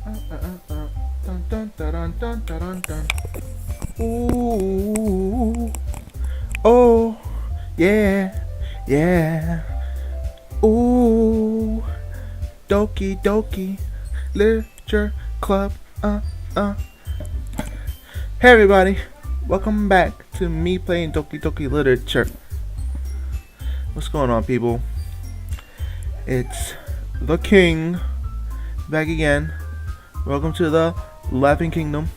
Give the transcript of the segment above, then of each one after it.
Dun, dun, dun, dun, dun, dun, dun. Ooh, oh, yeah, yeah. Ooh, Doki Literature Club. Uh, uh. Hey everybody, welcome back to me playing Doki Literature. What's going on, people? It's the King back again. Welcome to the Laughing Kingdom.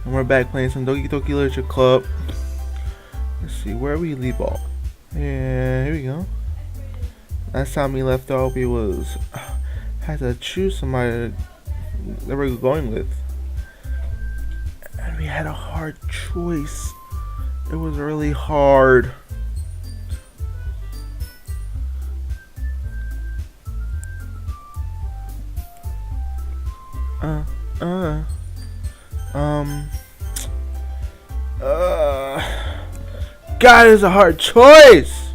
And we're back playing some Doki Literature Club. Let's see where we leave off. Yeah, here we go. Last time we left off, we had to choose somebody that we're going with, and we had a hard choice. It was really hard. Uh, uh, um, God, it's a hard choice.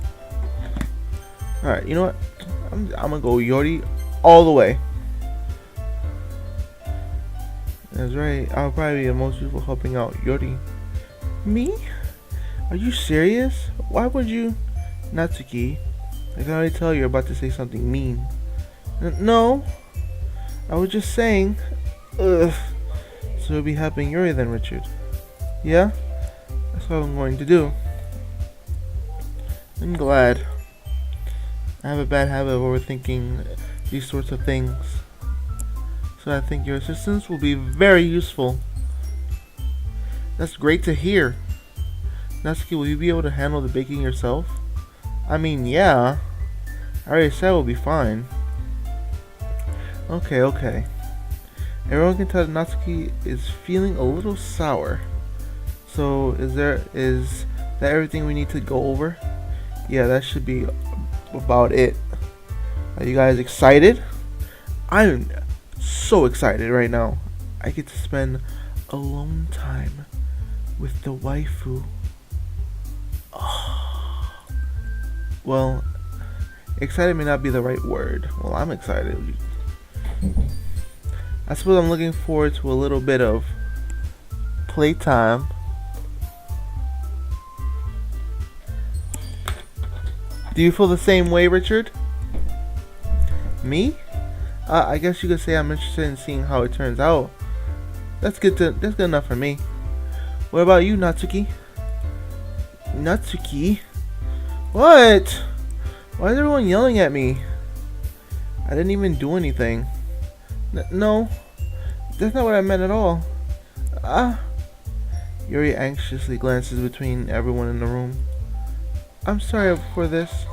Alright, you know what? I'm gonna go Yori all the way. That's right. I'll probably be the most useful helping out Yori. Me? Are you serious? Why would you? Natsuki, I can already tell you're about to say something mean. No, I was just saying. Ugh. So you'll be helping Yuri then, Richard. Yeah? That's what I'm going to do. I'm glad. I have a bad habit of overthinking these sorts of things. So I think your assistance will be very useful. That's great to hear. Natsuki, will you be able to handle the baking yourself? I mean, yeah. I already said it will be fine. Okay. Everyone can tell that Natsuki is feeling a little sour. So is that everything we need to go over? Yeah, that should be about it. Are you guys excited? I'm so excited right now. I get to spend alone time with the waifu. Oh. Well, excited may not be the right word. Well, I'm excited. I suppose I'm looking forward to a little bit of playtime. Do you feel the same way, Richard? Me? I guess you could say I'm interested in seeing how it turns out. That's good enough for me. What about you, Natsuki? Natsuki? What? Why is everyone yelling at me? I didn't even do anything. No, that's not what I meant at all. Yuri anxiously glances between everyone in the room. I'm sorry for this.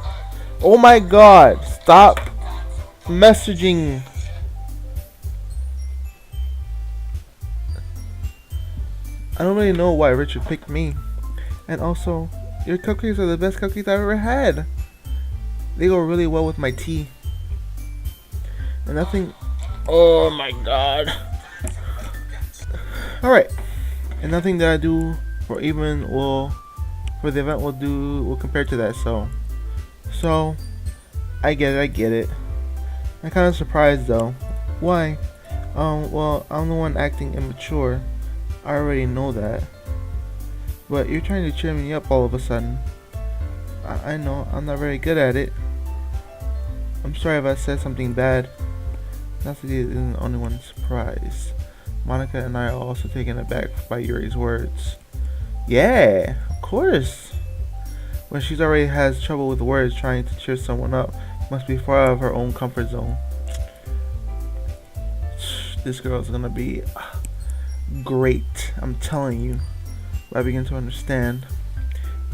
Oh my god, stop messaging. I don't really know why Richard picked me. And also, your cupcakes are the best cupcakes I've ever had. They go really well with my tea. And nothing... Oh my god. Alright. And nothing that I do or even will for the event will compare to that, so I get it. I'm kinda surprised though. Why? Well, I'm the one acting immature. I already know that. But you're trying to cheer me up all of a sudden. I know, I'm not very good at it. I'm sorry if I said something bad. Natsuki isn't the only one surprised. Monica and I are also taken aback by Yuri's words. Yeah, of course. When she's already has trouble with words, trying to cheer someone up must be far out of her own comfort zone. This girl's gonna be great, I'm telling you. But I begin to understand.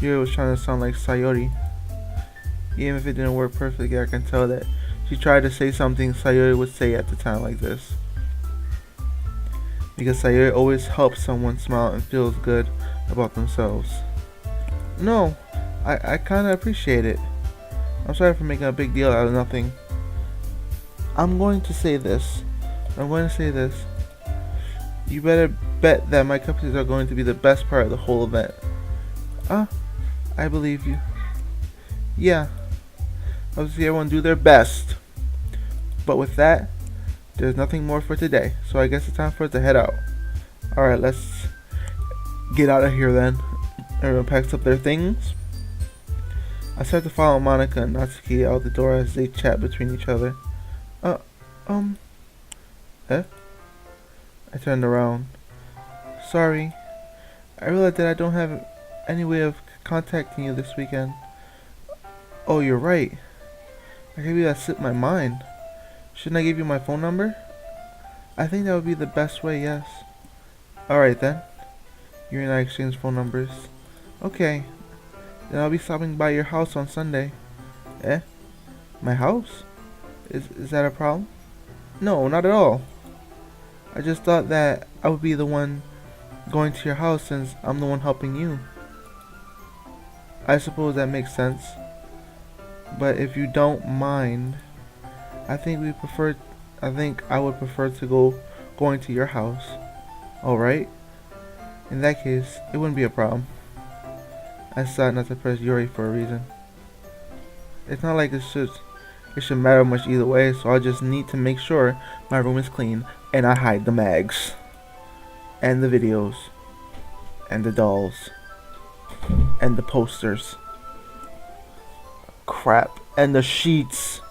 Yuri was trying to sound like Sayori. Even if it didn't work perfectly, I can tell that she tried to say something Sayori would say at the time like this. Because Sayori always helps someone smile and feels good about themselves. No, I kinda appreciate it. I'm sorry for making a big deal out of nothing. I'm going to say this. You better bet that my cupcakes are going to be the best part of the whole event. I believe you. Yeah. Obviously everyone do their best. But with that, there's nothing more for today, so I guess it's time for us to head out. Alright, let's get out of here then. Everyone packs up their things. I start to follow Monica and Natsuki out the door as they chat between each other. Uh, eh? I turned around. Sorry. I realized that I don't have any way of contacting you this weekend. Oh, you're right. I gave you that slipped my mind. Shouldn't I give you my phone number? I think that would be the best way, yes. Alright then. You and I exchange phone numbers. Okay. Then I'll be stopping by your house on Sunday. Eh? My house? Is that a problem? No, not at all. I just thought that I would be the one going to your house since I'm the one helping you. I suppose that makes sense. But if you don't mind, I think I would prefer to going to your house. Alright? In that case, it wouldn't be a problem. I decided not to press Yuri for a reason. It's not like it should matter much either way, so I just need to make sure my room is clean and I hide the mags. And the videos. And the dolls. And the posters. Crap. And the sheets.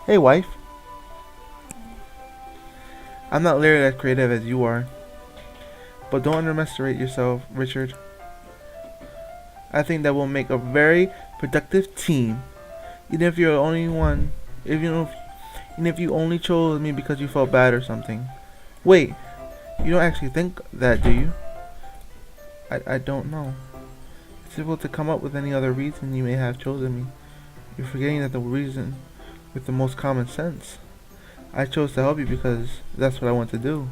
Hey, wife. I'm not nearly as creative as you are. But don't underestimate yourself, Richard. I think that will make a very productive team. Even if you're the only one, even if you only chose me because you felt bad or something. Wait, you don't actually think that, do you? I don't know. It's difficult to come up with any other reason you may have chosen me. You're forgetting that the reason with the most common sense. I chose to help you because that's what I want to do.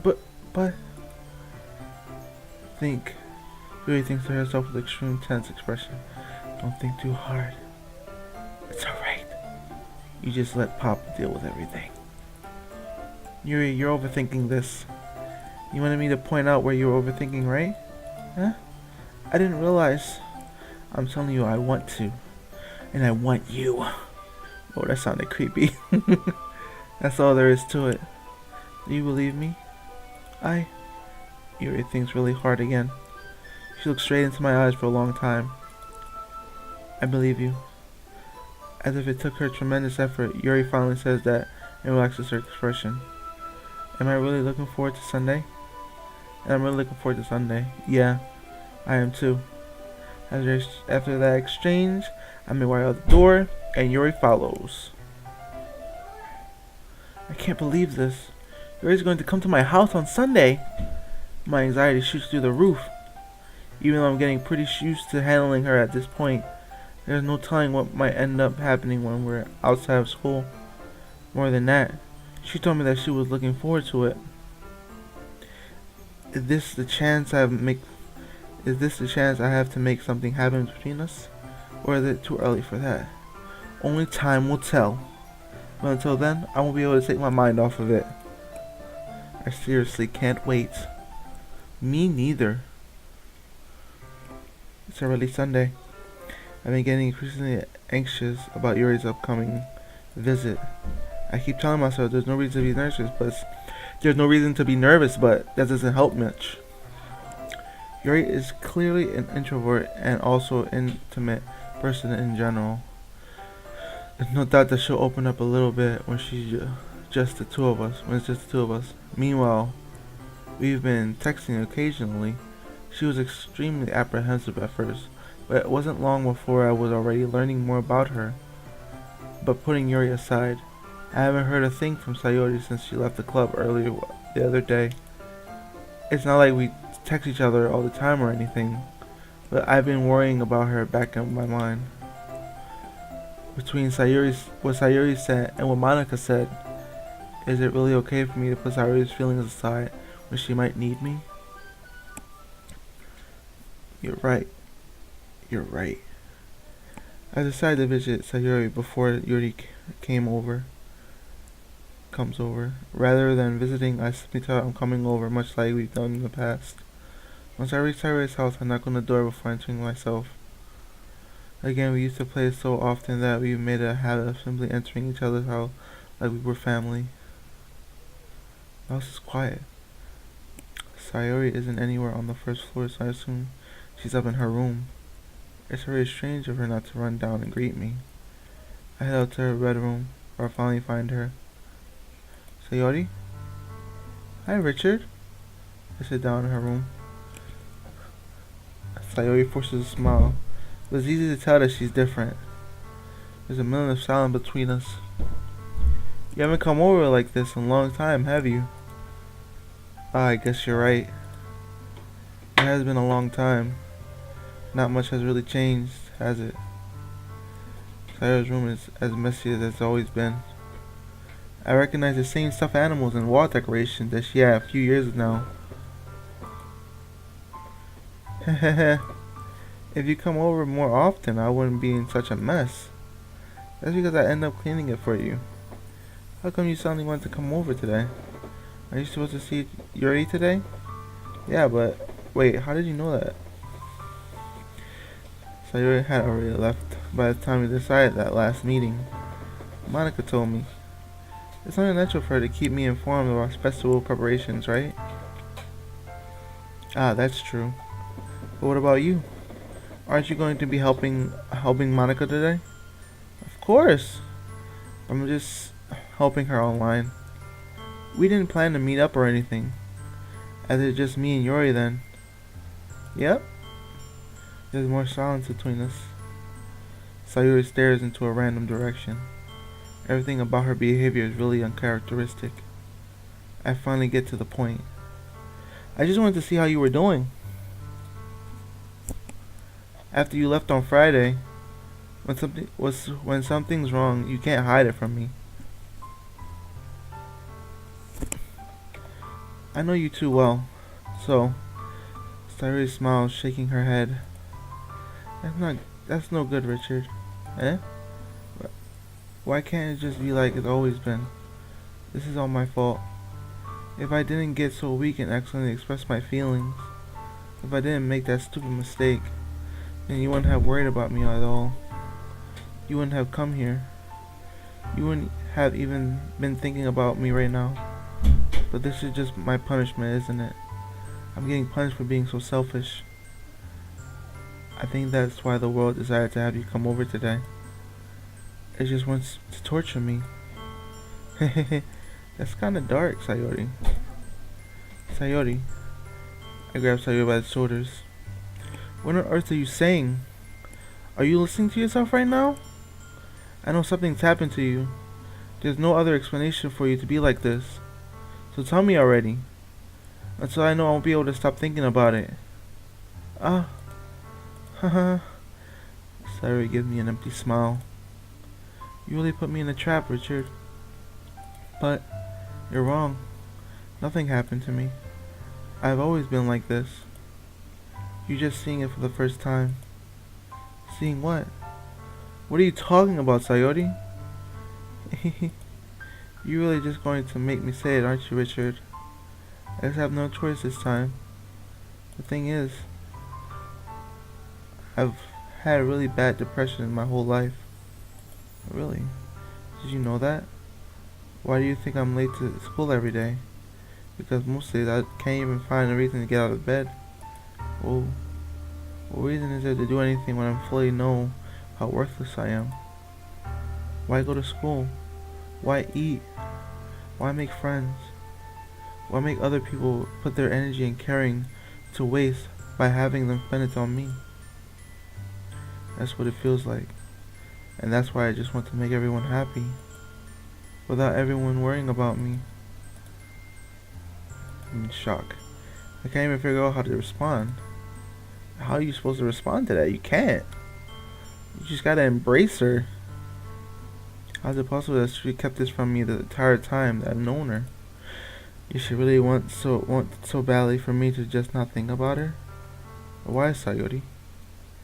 But think. Really thinks to herself with extreme tense expression. Don't think too hard. It's alright. You just let Papa deal with everything. Yuri, you're overthinking this. You wanted me to point out where you're overthinking, right? Huh? I didn't realize. I'm telling you, I want to. And I want you. Oh, that sounded creepy. That's all there is to it. Do you believe me? Yuri thinks really hard again. She looks straight into my eyes for a long time. I believe you. As if it took her tremendous effort, Yuri finally says that and relaxes her expression. Am I really looking forward to Sunday? And I'm really looking forward to Sunday. Yeah, I am too. After that exchange, I make my way out the door, and Yuri follows. I can't believe this. Yuri's going to come to my house on Sunday. My anxiety shoots through the roof. Even though I'm getting pretty used to handling her at this point, there's no telling what might end up happening when we're outside of school. More than that, she told me that she was looking forward to it. Is this the chance I have to make something happen between us? Or is it too early for that? Only time will tell. But until then, I won't be able to take my mind off of it. I seriously can't wait. Me neither. It's already Sunday. I've been getting increasingly anxious about Yuri's upcoming visit. I keep telling myself there's no reason to be nervous, but that doesn't help much. Yuri is clearly an introvert and also an intimate person in general. There's no doubt that she'll open up a little bit when it's just the two of us. Meanwhile, we've been texting occasionally. She was extremely apprehensive at first, but it wasn't long before I was already learning more about her. But putting Yuri aside, I haven't heard a thing from Sayori since she left the club earlier the other day. It's not like we text each other all the time or anything, but I've been worrying about her back in my mind. Between what Sayori said and what Monica said, is it really okay for me to put Sayori's feelings aside when she might need me? You're right. I decided to visit Sayori before Yuri comes over. Rather than visiting, I simply tell her I'm coming over, much like we've done in the past. Once I reach Sayori's house, I knock on the door before entering myself. Again, we used to play so often that we made a habit of simply entering each other's house like we were family. The house is quiet. Sayori isn't anywhere on the first floor, so I assume she's up in her room. It's very strange of her not to run down and greet me. I head out to her bedroom, where I finally find her. Sayori? Hi, Richard. I sit down in her room. Sayori forces a smile. It was easy to tell that she's different. There's a minute of silence between us. You haven't come over like this in a long time, have you? Ah, I guess you're right. It has been a long time. Not much has really changed, has it? Sayori's room is as messy as it's always been. I recognize the same stuffed animals and wall decorations that she had a few years now. Hehehe. If you come over more often, I wouldn't be in such a mess. That's because I end up cleaning it for you. How come you suddenly want to come over today? Are you supposed to see Yuri today? Yeah, but wait, how did you know that? Sayori had already left by the time we decided that last meeting. Monica told me. It's only natural for her to keep me informed of our festival preparations, right? Ah, that's true. But what about you? Aren't you going to be helping Monica today? Of course. I'm just helping her online. We didn't plan to meet up or anything. As it's just me and Yuri then. Yep. There's more silence between us. Sayuri stares into a random direction. Everything about her behavior is really uncharacteristic. I finally get to the point. I just wanted to see how you were doing. After you left on Friday, when something's wrong, you can't hide it from me. I know you too well, so Sayuri smiles, shaking her head. That's no good, Richard. Eh? Why can't it just be like it's always been? This is all my fault. If I didn't get so weak and accidentally express my feelings, if I didn't make that stupid mistake, then you wouldn't have worried about me at all. You wouldn't have come here. You wouldn't have even been thinking about me right now. But this is just my punishment, isn't it? I'm getting punished for being so selfish. I think that's why the world decided to have you come over today. It just wants to torture me. That's kinda dark, Sayori. Sayori. I grab Sayori by the shoulders. What on earth are you saying? Are you listening to yourself right now? I know something's happened to you. There's no other explanation for you to be like this. So tell me already. Until I know I won't be able to stop thinking about it. Ah. Haha. Sayori gives me an empty smile. You really put me in a trap, Richard. But you're wrong. Nothing happened to me. I've always been like this. You're just seeing it for the first time. Seeing what? What are you talking about, Sayori? You're really just going to make me say it, aren't you, Richard? I just have no choice this time. The thing is, I've had a really bad depression in my whole life. Really? Did you know that? Why do you think I'm late to school every day? Because most days I can't even find a reason to get out of bed. Oh, what reason is there to do anything when I fully know how worthless I am? Why go to school? Why eat? Why make friends? Why make other people put their energy and caring to waste by having them spend it on me? That's what it feels like. And that's why I just want to make everyone happy. Without everyone worrying about me. I'm in shock. I can't even figure out how to respond. How are you supposed to respond to that? You can't. You just gotta embrace her. How's it possible that she kept this from me the entire time that I've known her? You should really want so badly for me to just not think about her? Why, Sayori?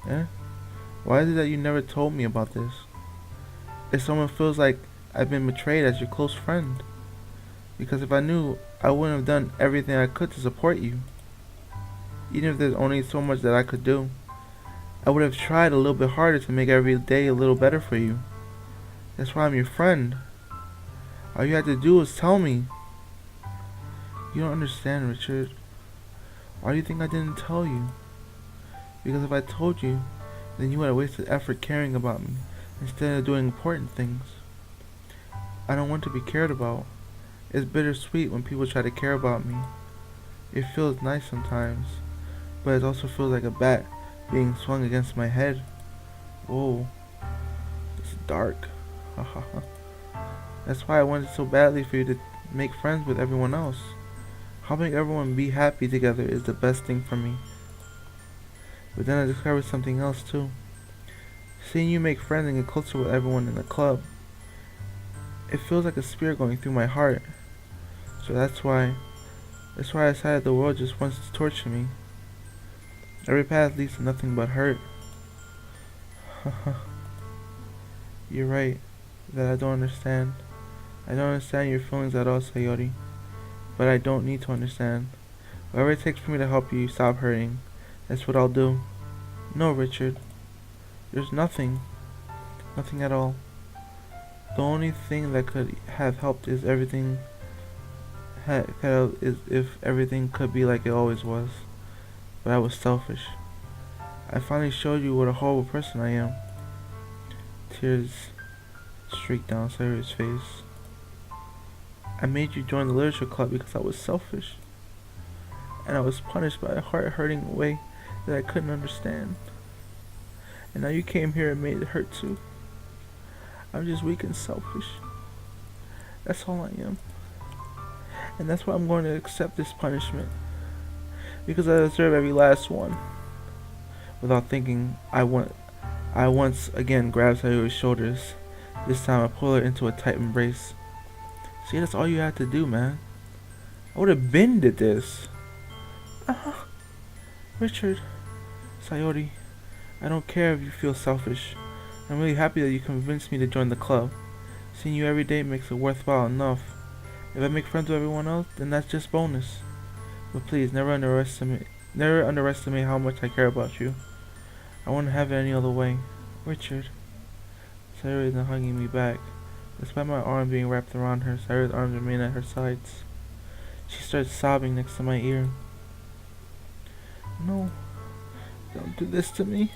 Eh? Why is it that you never told me about this? If someone feels like I've been betrayed as your close friend. Because if I knew, I wouldn't have done everything I could to support you. Even if there's only so much that I could do. I would have tried a little bit harder to make every day a little better for you. That's why I'm your friend. All you had to do was tell me. You don't understand, Richard. Why do you think I didn't tell you? Because if I told you, then you would have wasted effort caring about me instead of doing important things. I don't want to be cared about. It's bittersweet when people try to care about me. It feels nice sometimes, but it also feels like a bat being swung against my head. Whoa, it's dark. That's why I wanted so badly for you to make friends with everyone else. Helping everyone be happy together is the best thing for me. But then I discovered something else too. Seeing you make friends and get closer with everyone in the club, it feels like a spear going through my heart. So that's why I decided the world just wants to torture me. Every path leads to nothing but hurt. You're right, that I don't understand. I don't understand your feelings at all, Sayori. But I don't need to understand. Whatever it takes for me to help you stop hurting, that's what I'll do. No, Richard. There's nothing. Nothing at all. The only thing that could have helped is if everything could be like it always was. But I was selfish. I finally showed you what a horrible person I am. Tears streaked down Sayori's face. I made you join the literature club because I was selfish. And I was punished by a heart-hurting way that I couldn't understand. And now you came here and made it hurt too. I'm just weak and selfish. That's all I am. And that's why I'm going to accept this punishment. Because I deserve every last one. Without thinking, I once again grabbed Sayori's shoulders. This time I pulled her into a tight embrace. See, that's all you had to do, man. I would have been did this. Richard, Sayori, I don't care if you feel selfish. I'm really happy that you convinced me to join the club. Seeing you every day makes it worthwhile enough. If I make friends with everyone else, then that's just bonus. But please, never underestimate how much I care about you. I wouldn't have it any other way. Richard. Sayori isn't hugging me back. Despite my arm being wrapped around her, Sayori's arms remain at her sides. She starts sobbing next to my ear. No, don't do this to me.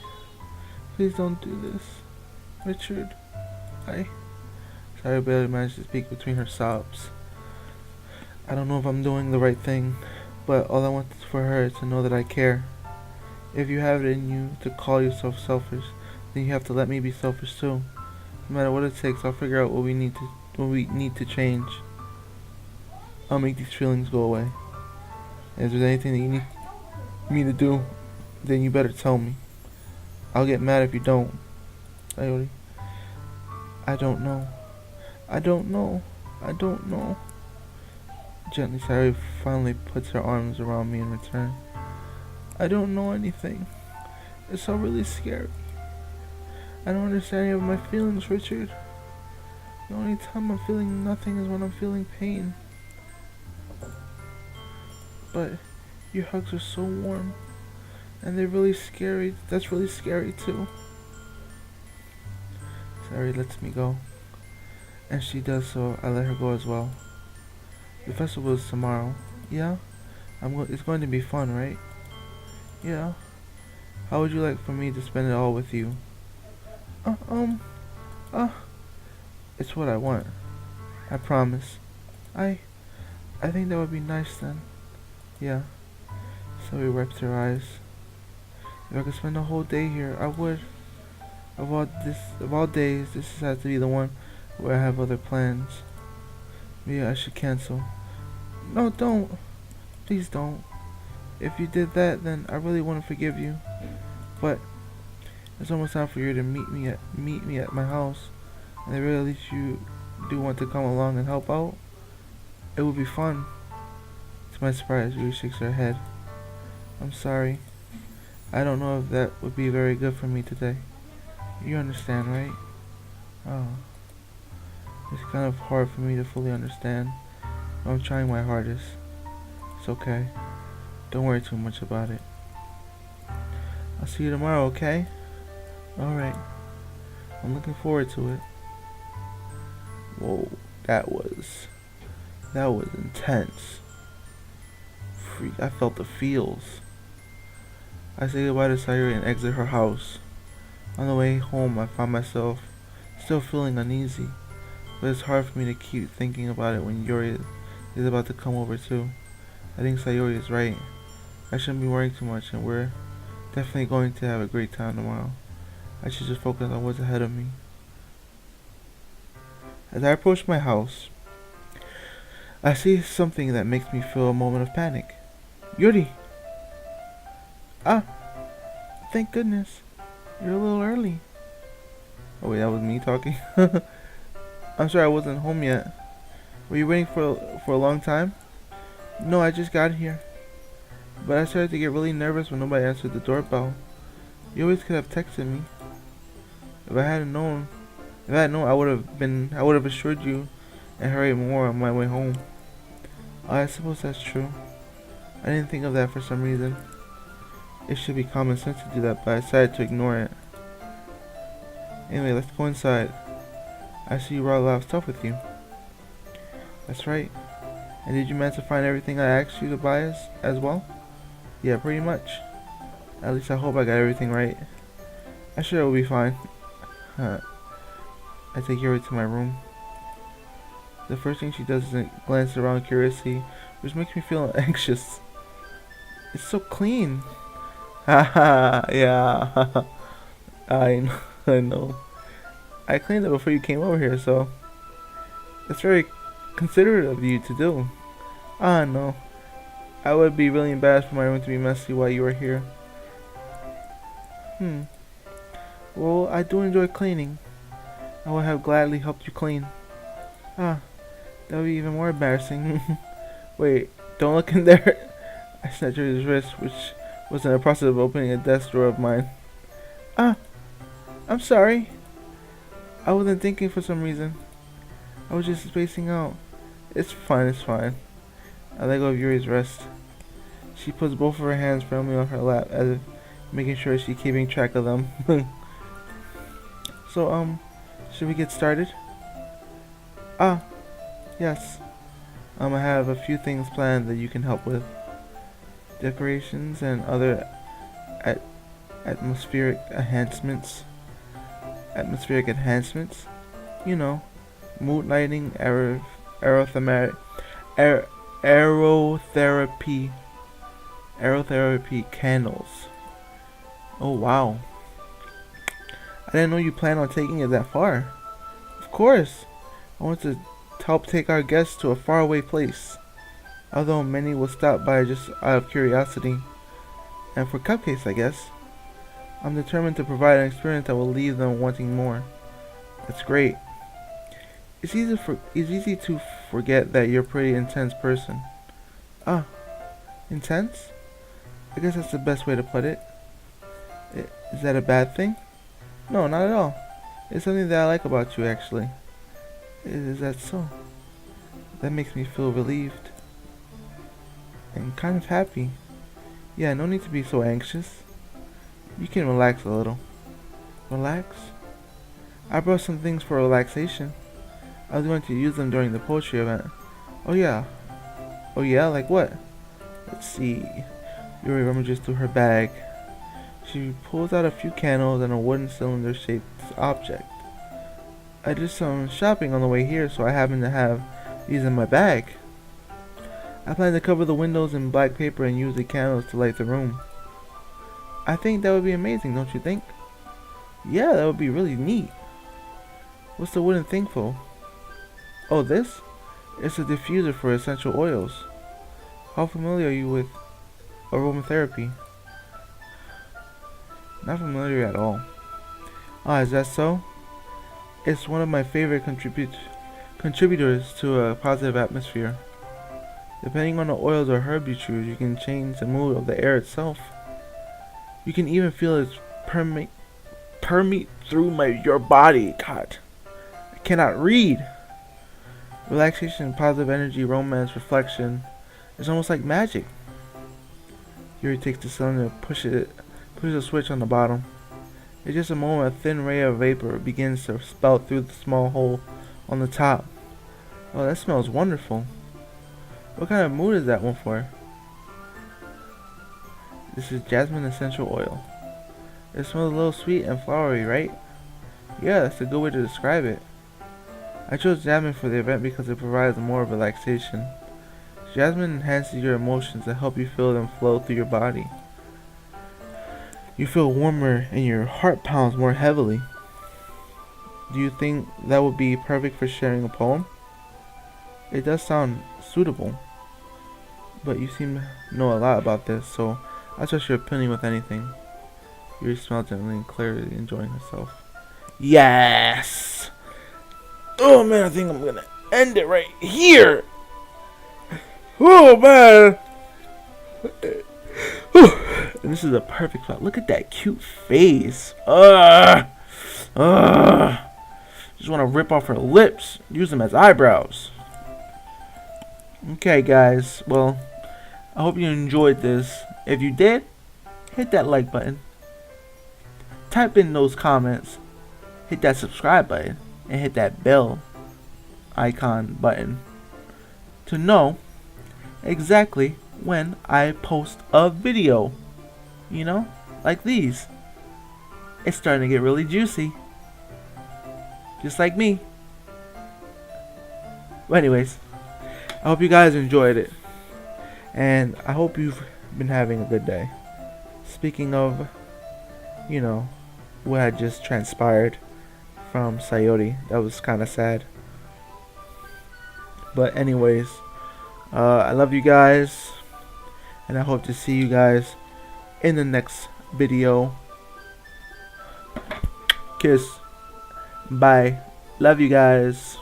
Please don't do this. Richard, Sayori barely managed to speak between her sobs. I don't know if I'm doing the right thing, but all I want for her is to know that I care. If you have it in you to call yourself selfish, then you have to let me be selfish too. No matter what it takes, I'll figure out what we need to change. I'll make these feelings go away. And if there's anything that you need me to do, then you better tell me. I'll get mad if you don't. Sayori, I don't know. Gently, Sayori finally puts her arms around me in return. I don't know anything. It's all really scary. I don't understand any of my feelings, Richard. The only time I'm feeling nothing is when I'm feeling pain. But your hugs are so warm. And they're really scary. That's really scary too. Sayori lets me go. And she does so. I let her go as well. The festival is tomorrow. Yeah? It's going to be fun, right? Yeah. How would you like for me to spend it all with you? It's what I want. I promise. I think that would be nice then. Yeah. So he wiped her eyes. If I could spend the whole day here, I would. Of all days, this has to be the one where I have other plans. Maybe I should cancel. No, don't. Please don't. If you did that, then I really want to forgive you. But it's almost time for you to meet me at my house. And at the very least, you do want to come along and help out. It would be fun. To my surprise, Yuri shakes her head. I'm sorry. I don't know if that would be very good for me today. You understand, right? Oh. It's kind of hard for me to fully understand. I'm trying my hardest. It's okay. Don't worry too much about it. I'll see you tomorrow, okay? Alright, I'm looking forward to it. Whoa, that was intense. Freak, I felt the feels. I say goodbye to Sayuri and exit her house. On the way home, I found myself still feeling uneasy, but it's hard for me to keep thinking about it when Yuri is about to come over too. I think Sayuri is right. I shouldn't be worrying too much, and we're definitely going to have a great time tomorrow. I should just focus on what's ahead of me. As I approach my house, I see something that makes me feel a moment of panic. Yuri! Ah, thank goodness. You're a little early. Oh wait, that was me talking? I'm sorry I wasn't home yet. Were you waiting for a long time? No, I just got here. But I started to get really nervous when nobody answered the doorbell. You always could have texted me. If I had known, I would have assured you and hurried more on my way home. Oh, I suppose that's true. I didn't think of that for some reason. It should be common sense to do that, but I decided to ignore it. Anyway, let's go inside. I see you brought a lot of stuff with you. That's right. And did you manage to find everything I asked you to buy as well? Yeah, pretty much. At least I hope I got everything right. I'm sure it will be fine. I take Yuri to my room. The first thing she does is glance around curiously, which makes me feel anxious. It's so clean. Haha, yeah. I know. I cleaned it before you came over here, so it's very considerate of you to do. Ah, no. I would be really embarrassed for my room to be messy while you were here. Well, I do enjoy cleaning. I would have gladly helped you clean. Ah, that would be even more embarrassing. Wait, don't look in there. I snatched his wrist, which was in the process of opening a desk drawer of mine. Ah, I'm sorry. I wasn't thinking for some reason. I was just spacing out. It's fine. I let go of Yuri's wrist. She puts both of her hands firmly on her lap, as if making sure she's keeping track of them. So, should we get started? Ah, yes. I have a few things planned that you can help with. Decorations and other atmospheric enhancements. You know, mood lighting, aerotherapy candles. Oh wow. I didn't know you planned on taking it that far. Of course. I want to help take our guests to a faraway place. Although many will stop by just out of curiosity. And for cupcakes, I guess. I'm determined to provide an experience that will leave them wanting more. That's great. It's easy to forget that you're a pretty intense person. Ah, intense? I guess that's the best way to put it. Is that a bad thing? No, not at all. It's something that I like about you, actually. Is that so? That makes me feel relieved. And kind of happy. Yeah, no need to be so anxious. You can relax a little. Relax? I brought some things for relaxation. I was going to use them during the poetry event. Oh yeah, like what? Let's see. Yuri rummages through her bag. She pulls out a few candles and a wooden cylinder-shaped object. I did some shopping on the way here, so I happen to have these in my bag. I plan to cover the windows in black paper and use the candles to light the room. I think that would be amazing, don't you think? Yeah, that would be really neat. What's the wooden thing for? Oh, this? It's a diffuser for essential oils. How familiar are you with aromatherapy? Not familiar at all. Ah, is that so? It's one of my favorite contributors to a positive atmosphere. Depending on the oils or herb you choose, you can change the mood of the air itself. You can even feel it permeate through your body. God, I cannot read. Relaxation, positive energy, romance, reflection. It's almost like magic. Yuri takes the cylinder and pushes a switch on the bottom. It's just a moment a thin ray of vapor begins to spout through the small hole on the top. Oh, that smells wonderful. What kind of mood is that one for? This is jasmine essential oil. It smells a little sweet and flowery, right? Yeah, that's a good way to describe it. I chose jasmine for the event because it provides more relaxation. Jasmine enhances your emotions and helps you feel them flow through your body. You feel warmer and your heart pounds more heavily. Do you think that would be perfect for sharing a poem? It does sound suitable, but you seem to know a lot about this, so I trust your opinion with anything. You smell gently and clearly enjoying herself. Yes! Oh man, I think I'm gonna end it right here! Oh man! And this is a perfect spot. Look at that cute face. Just want to rip off her lips. Use them as eyebrows. Okay, guys. Well, I hope you enjoyed this. If you did, hit that like button. Type in those comments. Hit that subscribe button. And hit that bell icon button to know exactly when I post a video. You know, like these. It's starting to get really juicy. Just like me. But anyways, I hope you guys enjoyed it. And I hope you've been having a good day. Speaking of, you know, what had just transpired from Sayori. That was kind of sad. But anyways, I love you guys. And I hope to see you guys in the next video. Kiss. Bye. Love you guys.